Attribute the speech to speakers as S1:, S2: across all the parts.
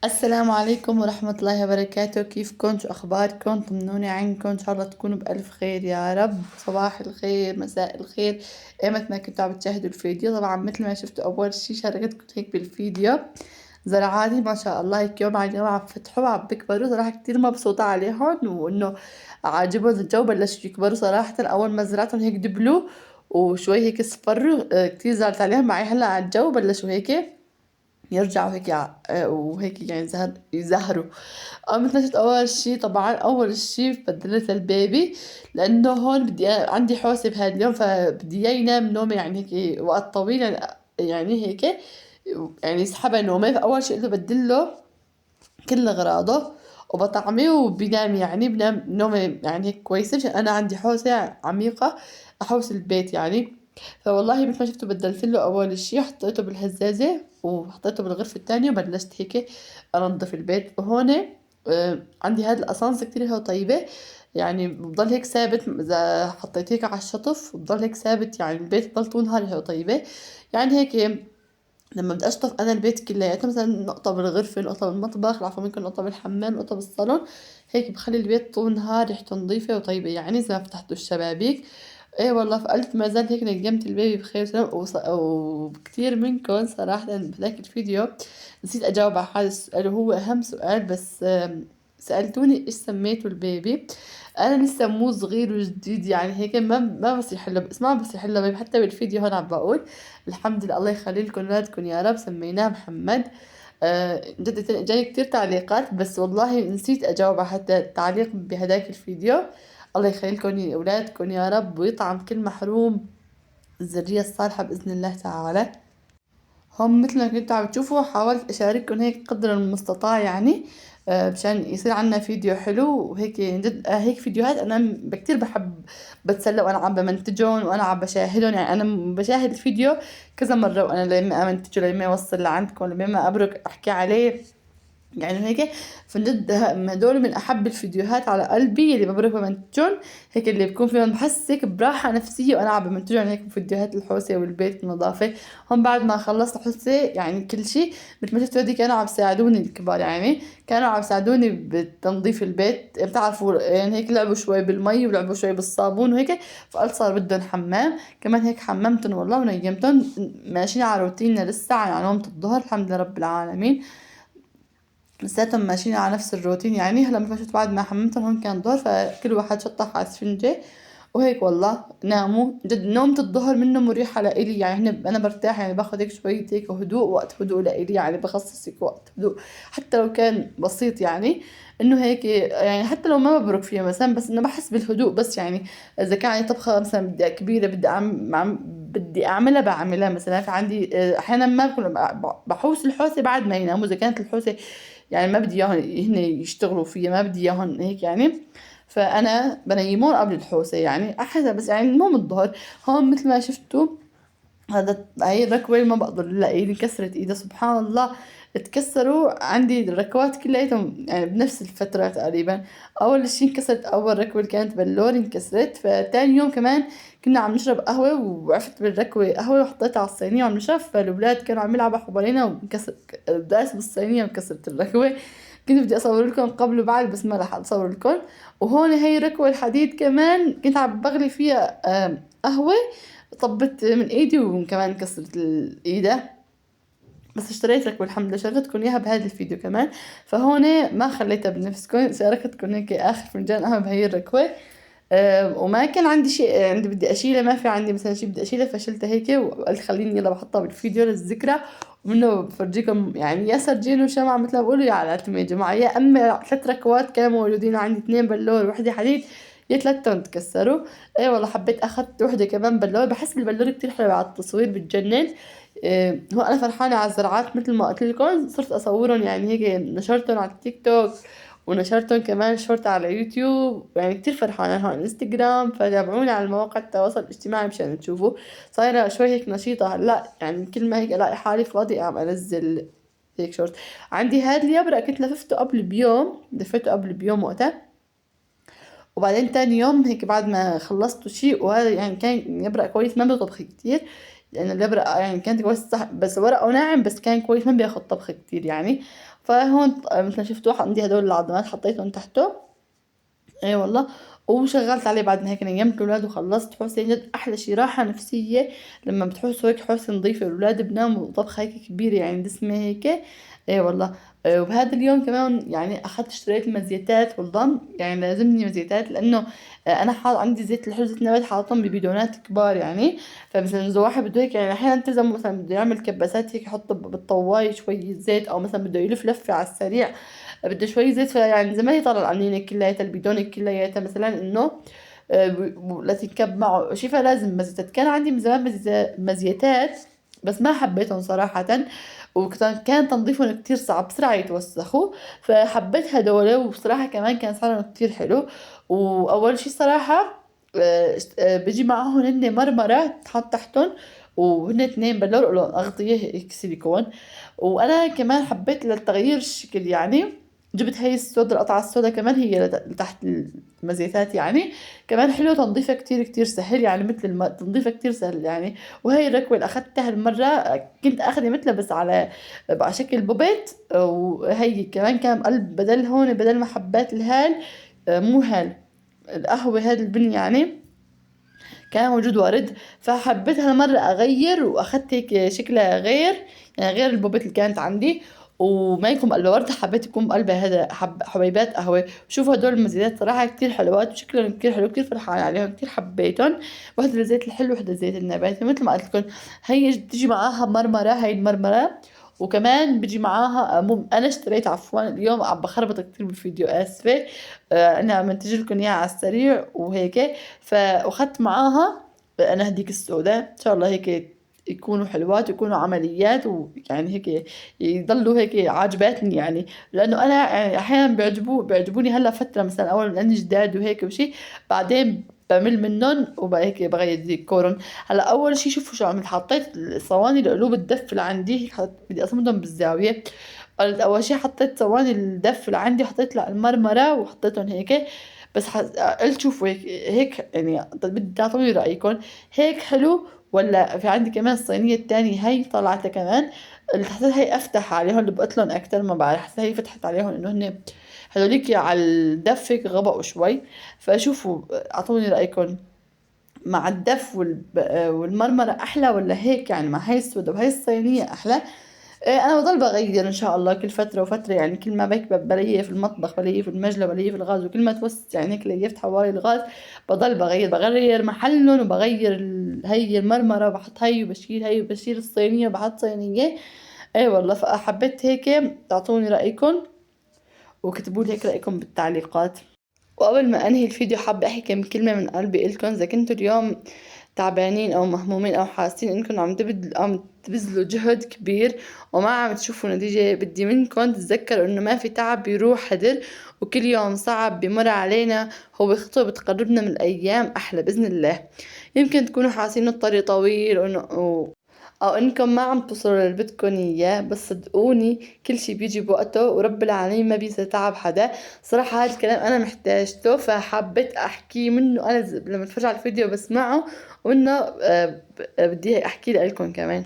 S1: السلام عليكم ورحمة الله وبركاته. كيفكم؟ شو أخباركم؟ طمنوني عنكم، إن شاء الله تكونوا بألف خير يا رب. صباح الخير، مساء الخير، ايمت ما كنتوا عم تشاهدوا الفيديو. طبعا مثل ما شفتوا أول شي شاركتكم هيك بالفيديو زرعاتي ما شاء الله هيك يوم عن يوم عم فتحوا وعم بكبروا. صراحة كتير مبسوطة عليهم وإنه عاجبهم الجو، بلشوا يكبروا. صراحة أول ما زرعتهم هيك دبلوا وشوي هيك اصفروا، كتير زعلت عليهم. معي هلا على الجو بلشوا هيك يرجعوا هيك وهيك يعني يزهروا. قامت نشأت. أول شي طبعا أول شي بدلت البيبي، لأنه هون بدي عندي حوسة بهذا اليوم، فبدي إياه ينام نومة يعني هيك وقت طويل، يعني هيك يعني يسحبها نومة. فأول شي قلت له بدله كل أغراضه وبطعميه وبينام، يعني بنام نومة يعني هيك كويسة، عشان أنا عندي حوسة عميقة أحوس البيت يعني. فوالله مثل ما شفتوا بدلت له أول شي، حطيته بالهزازة وحطيته بالغرفة التانية وبلشت هيك أنظف البيت. وهون عندي هاد القصانص كتير هو طيبة، يعني بضل هيك ثابت إذا حطيت هيك على الشطف بضل هيك ثابت، يعني البيت بضل طول نهار هو طيبة. يعني هيك لما بدي اشطف انا البيت كلياته، مثلا نقطة بالغرفة، نقطة بالمطبخ، العفوا ممكن نقطة بالحمام، نقطة بالصالون، هيك بخلي البيت طول النهار ريحته نظيفة وطيبة، يعني زي ما فتحتوا الشبابيك. ايه والله فقلت ما زال هيك نجمت البيبي بخير وسلام. وكتير منكم صراحة بذاك الفيديو نسيت اجاوب على هذا السؤال، وهو اهم سؤال. بس سألتوني ايش سميتوا البيبي. انا لسه مو صغير وجديد يعني هيك ما بصيح له بس ما بصيح له بيبي. حتى بالفيديو هون عم بقول الحمد لله الله يخلي لكم اولادكم يا رب، سميناه محمد. جد جاي كتير تعليقات، بس والله نسيت اجاوب على حتى التعليق بهداك الفيديو. الله يخلي لكم اولادكم يا رب ويطعم كل محروم الذرية الصالحة بإذن الله تعالى. هم مثل ما كنتوا عم تشوفوا حاولت أشارككم هيك قدر المستطاع يعني، مشان يصير عنا فيديو حلو وهيك يعني جد. هيك فيديوهات أنا كتير بحب بتسلى وأنا عم بمنتجهم وأنا عم بشاهدهم. يعني أنا بشاهد الفيديو كذا مرة، وأنا لما أمنتجه لما يوصل لعندكم لما أبرك أحكي عليه يعني هيك. فجد هدول من احب الفيديوهات على قلبي اللي بروح بمنتجهم، هيك اللي بكون فيهم بحس هيك براحه نفسيه وانا عم بمنتجهم، هيك فيديوهات الحوسه والبيت والنظافه. هم بعد ما خلصت الحوسه يعني كل شيء مثل ما شفتوا هذي كانوا عم يساعدوني الكبار، يعني كانوا عم يساعدوني بتنظيف البيت. بتعرفوا يعني هيك لعبوا شوي بالمي ولعبوا شوي بالصابون وهيك. فقلت صار بدهم حمام كمان، هيك حممتهم والله ونيمتهم. ماشيين على روتيننا لسه على نومة الظهر الحمد لله رب العالمين. لساتهم ماشيين على نفس الروتين. يعني هلا مثل ما شفت بعد ما حممتهم هون كان ظهر، فكل واحد شطح على اسفنجة وهيك والله ناموا. جد نومة الظهر منه مريحة لإلي، يعني أنا برتاح، يعني باخد هيك شوية هيك هدوء، وقت هدوء لإلي، يعني بخصص هيك وقت هدوء حتى لو كان بسيط. يعني انه هيك يعني حتى لو ما ببرك فيها مثلا، بس انه بحس بالهدوء. بس يعني اذا كان عندي طبخة مثلا بدي كبيرة بدي اعملها بعملها. مثلا في عندي احيانا ما بكون بحوس الحوسه بعد ما يناموا، اذا كانت الحوسه يعني ما بدي اياهم هن يشتغلوا فيا، ما بدي اياهم هيك يعني. فانا بنيمون قبل الحوسه يعني احسن. بس يعني المهم الظهر هون مثل ما شفتوا هاي الركوة ما بقدر لا ايدي انكسرت، ايدها سبحان الله اتكسروا عندي الركوات كلياتهم يعني بنفس الفترة تقريبا. اول شي انكسرت اول ركوة اللي كانت باللور انكسرت. فتاني يوم كمان كنا عم نشرب قهوة ووقفت بالركوة قهوة وحطيتها على الصينية وعم نشرب، فالولاد كانوا عم يلعبوا حوالينا وانكسر داس بالصينية وانكسرت الركوة. كنت بدي اصور لكم قبل وبعد بس ما رح اصور لكم. وهون هي ركوة الحديد كمان كنت عم بغلي فيها قهوة، طبت من ايدي وكمان كسرت الايده. بس اشتريت لك والحمد لله شاركتكم اياها بهذا الفيديو كمان. فهون ما خليتها بنفسكم، شاركتكم هيك اخر فنجان قهوه بهي الركوه. وما كان عندي شيء عندي بدي اشيله، ما في عندي مثلا شيء بدي اشيله، فشلتها هيك وقلت خليني يلا بحطها بالفيديو للذكرى. ومنه بفرجيكم يعني يا سرجين وشمعة مثل ما بقولوا، يا على يا جماعة. يا اما 3 ركوات كانوا موجودين عندي، 2 بلور وحدة حديد، يا 3 تكسروا. ايه والله حبيت اخذت وحدة كمان بلور، بحس البلور كتير حلو على التصوير بتجنن. هو انا فرحانة على الزرعات مثل ما قلت لكم، صرت اصورهم يعني هيك نشرتهم على التيك توك ونشرتهم كمان شورت على يوتيوب. يعني كتير فرحانة هون على انستغرام، فتابعوني على مواقع التواصل الاجتماعي مشان تشوفوا. صايرة شوي هيك نشيطة هلا، يعني كل ما هيك الاقي حالي فاضية عم انزل هيك شورت. عندي هاد اليبرق كنت لففته قبل بيوم، دفيته قبل بيوم وقتها. وبعدين تاني يوم هيك بعد ما خلصته شيء، وهذا يعني كان يبرق كويس ما بطبخ كتير. لأنه الإبرة يعني كانت كويس صح، بس ورقه ناعم بس كان كويس ما بياخد طبخ كتير يعني. فهون مثل ما شفتوا عندي هدول العظمات حطيتهم تحته. اي والله. وشغلت عليه بعد ما هيك نيمت الاولاد وخلصت. تحسي جد احلى شي راحه نفسيه لما بتحسوا هيك حس نظيفه، الاولاد بناموا طبخه هيك كبيره يعني دسمه هيك. اي والله. وبهذا اليوم كمان يعني اخذت اشتريت مزيتات والله، يعني لازمني مزيتات لانه انا حاط عندي زيت الحلو زيت النبات حاطهم ببيدونات كبار يعني. فمثلا اذا واحد بده هيك يعني احيانا التزم مثلا بده يعمل كباسات هيك يحط بالطواي شويه زيت، او مثلا بده يلف لفه على السريع بده شوي زيت، فيعني زي ما هي طالعة القنينة كلياتها البيدونة كلياتها مثلا انه لا تنكب معه شي، فلازم مزيتات. كان عندي من زمان مزيتات بس ما حبيتهم صراحة، وكان تنظيفهم كتير صعب بسرعة يتوسخوا، فحبيت هدول. وبصراحة كمان كان سعرهم كتير حلو. وأول شي صراحة بيجي معهم هن مرمرة تحط تحتهم، وهن اتنين بلور لهم أغطية هيك سيليكون. وأنا كمان حبيت للتغيير الشكل يعني جبت هاي السودا القطعة السودا كمان هي تحت المزيتات يعني. كمان حلو تنظيفها كتير كتير سهل يعني مثل تنظيفها كتير سهل يعني. وهي الركوة اللي أخدتها المرة كنت أخذي مثلها بس على شكل بوبيت. وهي كمان كان قلب بدل هون بدل ما حبات الهال مو هال القهوة هذا البن يعني كان موجود ورد. فحبيت هالمرة أغير وأخدت هيك شكلها غير يعني غير البوبت اللي كانت عندي. وما يكون قلبها ورد حبيت يكون بقلبها هذا حبيبات قهوة. شوفوا هدول المزيدات صراحة كتير حلوات وشكلهم كتير حلو كتير فرحانة عليهم كتير حبيتهم. واحدة الزيت الحلو وحدة الزيت النباتي مثل ما قلت لكم. هي بتجي معاها مرمرة هاي المرمرة. وكمان بيجي معاها انا اشتريت عفوا اليوم عم بخربط كتير بالفيديو اسفه. انا منتج لكم اياها على السريع وهيك. واخدت معاها انا هديك السوداء ان شاء الله هيك يكونوا حلوات ويكونوا عمليات ويعني هيك يضلوا هيك عاجباتني يعني. لانه انا يعني احيانا بيعجبوني هلا فتره مثلا اول لاني جداد وهيك وشي، بعدين بمل منهم وهيك بغير ديكورهم. هلا اول شي شوفوا شو عملت، حطيت الصواني لقلوب الدف اللي عندي هيك بدي اصمدهم بالزاويه. قلت اول شي حطيت صواني الدف اللي عندي حطيت لها المرمره وحطيتهم هيك. بس قلت شوفوا هيك يعني بدي تعطوني رأيكم هيك حلو ولا في عندي كمان الصينية التانية هي طلعتها كمان اللي حسيت هي افتح عليهم اللي بقت لهم اكتر ما بعرف حسيت هي فتحت عليهم انه هن هذوليك على الدف هيك غبقوا شوي. فشوفوا اعطوني رأيكم مع الدف والمرمرة احلى ولا هيك يعني مع هاي السوداء وهي الصينية احلى. انا بضل بغير ان شاء الله كل فتره وفتره يعني كل ما بكبر بليه في المطبخ بليه في المجلة بليه في الغاز وكل ما توسع يعني هيك ليفت حوالي الغاز بضل بغير محلهم وبغير هي المرمره بحط هي وبشيل هي وبشيل الصينيه وبحط صينيه. اي والله فحبيت هيك تعطوني رايكم وكتبوا لي هيك رايكم بالتعليقات. وقبل ما انهي الفيديو حابة احكي كم كلمة من قلبي الكم. اذا كنتوا اليوم تعبانين او مهمومين او حاسين انكم عم تبذلوا جهد كبير وما عم تشوفوا نتيجة، بدي منكم تتذكروا انه ما في تعب بيروح هدر، وكل يوم صعب بمر علينا هو خطوة بتقربنا من ايام احلى باذن الله. يمكن تكونوا حاسين الطريق طويل او انكم ما عم توصلوا للي بدكن اياه، بس صدقوني كل شي بيجي بوقته ورب العالمين ما بينسى تعب حدا. صراحة هذا الكلام انا محتاجته فحبيت احكيه منه انا لما اتفرج على الفيديو بسمعه وانه بدي احكي لكم كمان.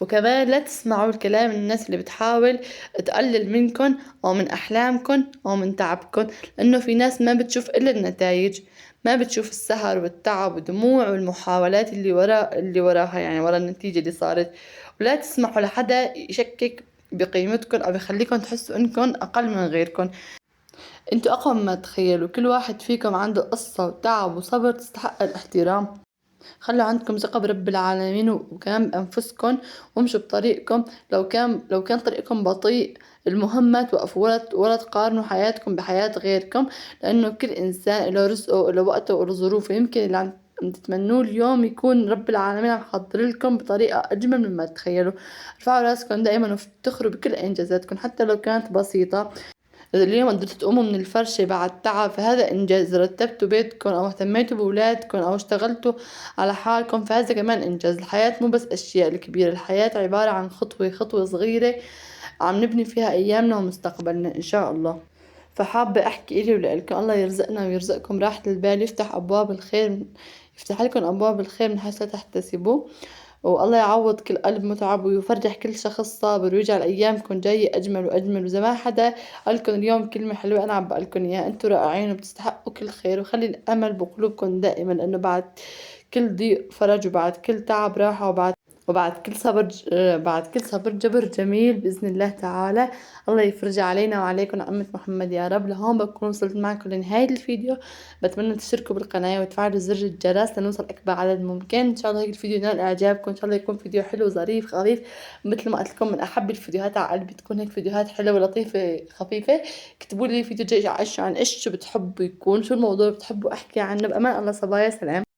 S1: وكمان لا تسمعوا الكلام من الناس اللي بتحاول تقلل منكم او من احلامكم او من تعبكم، لانه في ناس ما بتشوف الا النتائج، ما بتشوف السهر والتعب والدموع والمحاولات اللي وراها يعني ورا النتيجة اللي صارت. ولا تسمحوا لحدا يشكك بقيمتكم او يخليكم تحسوا انكم اقل من غيركم. انتوا اقوى مما تخيلوا، كل واحد فيكم عنده قصة وتعب وصبر تستحق الاحترام. خلوا عندكم ثقة برب العالمين وكمان بأنفسكم وامشوا بطريقكم. لو كان طريقكم بطيء المهم ما توقفوا ولا تقارنوا حياتكم بحياة غيركم، لأنه كل إنسان له رزقه له وقته وله ظروفه. يمكن اللي عم تتمنوه اليوم يكون رب العالمين عم يحضر لكم بطريقة أجمل مما تتخيلوا. ارفعوا راسكم دائما وافتخروا بكل إنجازاتكم حتى لو كانت بسيطة. إذا اليوم قدرتوا تقوموا من الفرشة بعد تعب فهذا إنجاز. رتبتوا بيتكم أو اهتميتوا بأولادكم أو اشتغلتوا على حالكم فهذا كمان إنجاز. الحياة مو بس أشياء الكبيرة، الحياة عبارة عن خطوة خطوة صغيرة عم نبني فيها أيامنا ومستقبلنا إن شاء الله. فحابة أحكي إلي ولإلكم الله يرزقنا ويرزقكم راحة البال، يفتح أبواب الخير، يفتح لكم أبواب الخير من حيث لا تحتسبوا. والله يعوض كل قلب متعب ويفرح كل شخص صابر، ويجعل أيامكم جاية أجمل وأجمل. وإذا ما حدا قالكم اليوم كلمة حلوة أنا عم بقلكم إياها، أنتوا رائعين وبتستحقوا كل خير، وخلي الأمل بقلوبكم دائما، لأنه بعد كل ضيق فرج، وبعد كل تعب راحة، وبعد كل صبر بعد كل صبر جبر جميل بإذن الله تعالى. الله يفرجها علينا وعليكم أمة محمد يا رب. لهون بكون وصلت معكم لنهاية الفيديو. بتمنى تشتركوا بالقناة وتفعلوا زر الجرس لنوصل أكبر عدد ممكن. إن شاء الله هيك الفيديو ينال إعجابكم، إن شاء الله يكون فيديو حلو ظريف خفيف، مثل ما قلت لكم من أحب الفيديوهات على قلبي تكون هيك فيديوهات حلوة لطيفة خفيفة. اكتبوا لي فيديو جاي عن إيش شو بتحبوا يكون، شو الموضوع بتحبوا أحكي عنه. بأمان الله صبايا، سلام.